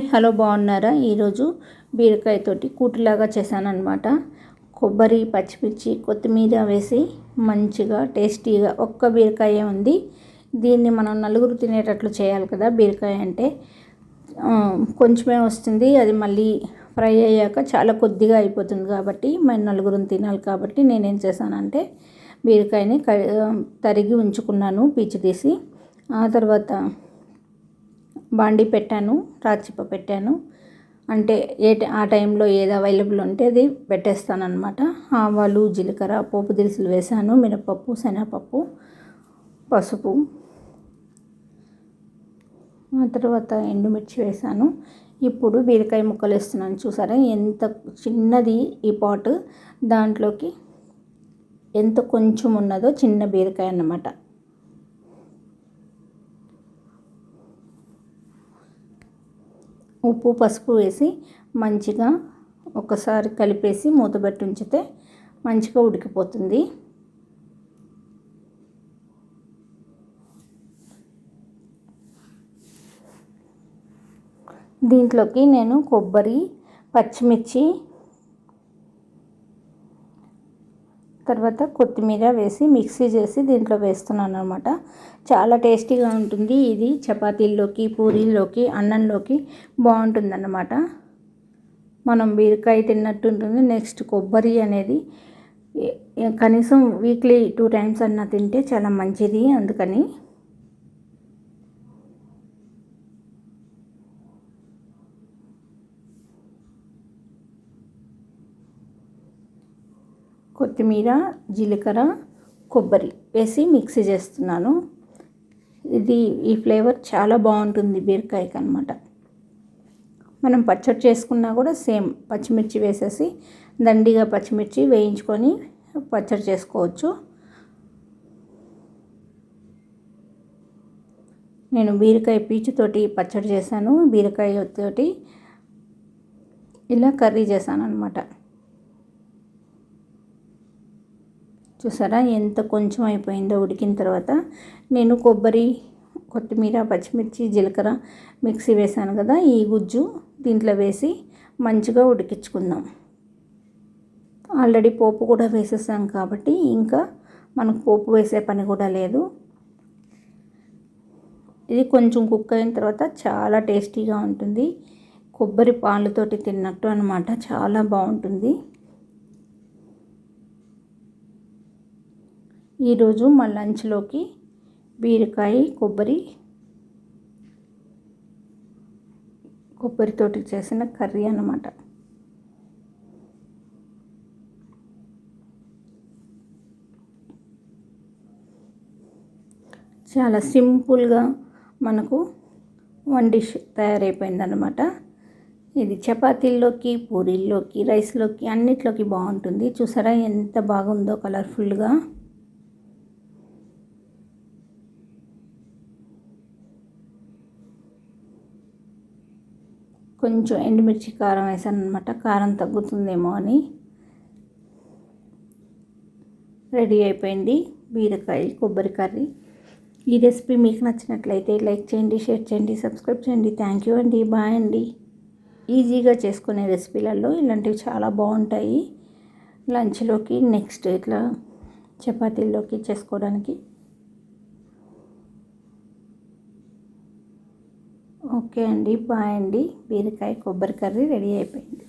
Hello, బాగున్నారా? ఈరోజు బీరకాయతోటి కూటులాగా చేశానన్నమాట. కొబ్బరి, పచ్చిమిర్చి, కొత్తిమీర వేసి మంచిగా టేస్టీగా ఒక్క బీరకాయ ఉంది. దీన్ని మనం నలుగురు తినేటట్లు చేయాలి కదా. బీరకాయ అంటే కొంచెమే వస్తుంది, అది మళ్ళీ ఫ్రై అయ్యాక చాలా కొద్దిగా అయిపోతుంది. కాబట్టి మేము నలుగురు తినాలి కాబట్టి నేనేం చేశానంటే బీరకాయని తరిగి ఉంచుకున్నాను, పీచు తీసి. ఆ తర్వాత బాండి పెట్టాను, రాచిప పెట్టాను. అంటే ఆ టైంలో ఏది అవైలబుల్ ఉంటే అది పెట్టేస్తాను అనమాట. ఆవాలు, జీలకర్ర, పోపు దినుసులు వేసాను, మినపప్పు, శనగపప్పు, పసుపు. ఆ తర్వాత ఎండుమిర్చి వేసాను. ఇప్పుడు బీరకాయ ముక్కలు వేస్తున్నాను. చూసారా ఎంత చిన్నది ఈ పాట్, దాంట్లోకి ఎంత కొంచెం ఉన్నదో చిన్న బీరకాయ అన్నమాట. ఉప్పు, పసుపు వేసి మంచిగా ఒకసారి కలిపేసి మూతపెట్టి ఉంచితే మంచిగా ఉడికిపోతుంది. దీంట్లోకి నేను కొబ్బరి, పచ్చిమిర్చి, తర్వాత కొత్తిమీర వేసి మిక్సీ చేసి దీంట్లో వేస్తున్నాను అనమాట. చాలా టేస్టీగా ఉంటుంది ఇది. చపాతీల్లోకి, పూరీల్లోకి, అన్నంలోకి బాగుంటుందన్నమాట. మనం బీరకాయ తిన్నట్టు ఉంటుంది. నెక్స్ట్ కొబ్బరి అనేది కనీసం వీక్లీ 2 times అన్నా తింటే చాలా మంచిది. అందుకని కొత్తిమీర, జీలకర్ర, కొబ్బరి వేసి మిక్సీ చేస్తున్నాను. ఈ ఫ్లేవర్ చాలా బాగుంటుంది బీరకాయకి అన్నమాట. మనం పచ్చడి చేసుకున్నా కూడా సేమ్ పచ్చిమిర్చి వేసేసి దండిగా పచ్చిమిర్చి వేయించుకొని పచ్చడి చేసుకోవచ్చు. నేను బీరకాయ పీచుతోటి పచ్చడి చేశాను, బీరకాయతోటి ఇలా కర్రీ చేశాను అన్నమాట. చూసారా ఎంత కొంచెం అయిపోయిందో ఉడికిన తర్వాత. నేను కొబ్బరి, కొత్తిమీర, పచ్చిమిర్చి, జీలకర్ర మిక్సీ వేసాను కదా, ఈ గుజ్జు దీంట్లో వేసి మంచిగా ఉడికించుకుందాం. ఆల్రెడీ పోపు కూడా వేసేసాం కాబట్టి ఇంకా మనకు పోపు వేసే పని కూడా లేదు. ఇది కొంచెం కుక్ అయిన తర్వాత చాలా టేస్టీగా ఉంటుంది. కొబ్బరి పాలతోటి తిన్నట్టు అనమాట, చాలా బాగుంటుంది. ఈరోజు మా లంచ్లోకి బీరకాయ, కొబ్బరితోటి చేసిన కర్రీ అన్నమాట. చాలా సింపుల్గా మనకు వన్ డిష్ తయారైపోయిందన్నమాట. ఇది చపాతీల్లోకి, పూరీల్లోకి, రైస్లోకి అన్నిట్లోకి బాగుంటుంది. చూసారా ఎంత బాగుందో కలర్ఫుల్గా. కొంచెం ఎండుమిర్చి, కారం వేసాను అనమాట, కారం తగ్గుతుందేమో అని. రెడీ అయిపోయింది బీరకాయ కొబ్బరి కర్రీ. ఈ రెసిపీ మీకు నచ్చినట్లయితే లైక్ చేయండి, షేర్ చేయండి, సబ్స్క్రైబ్ చేయండి. థ్యాంక్ యూ అండి. బాయ్ అండి. ఈజీగా చేసుకునే రెసిపీలలో ఇలాంటివి చాలా బాగుంటాయి లంచ్లోకి, నెక్స్ట్ ఇట్లా చపాతీల్లోకి చేసుకోవడానికి. ఓకే అండి, బాయ్ అండి. బీరకాయ కొబ్బరి కర్రీ రెడీ అయిపోయింది.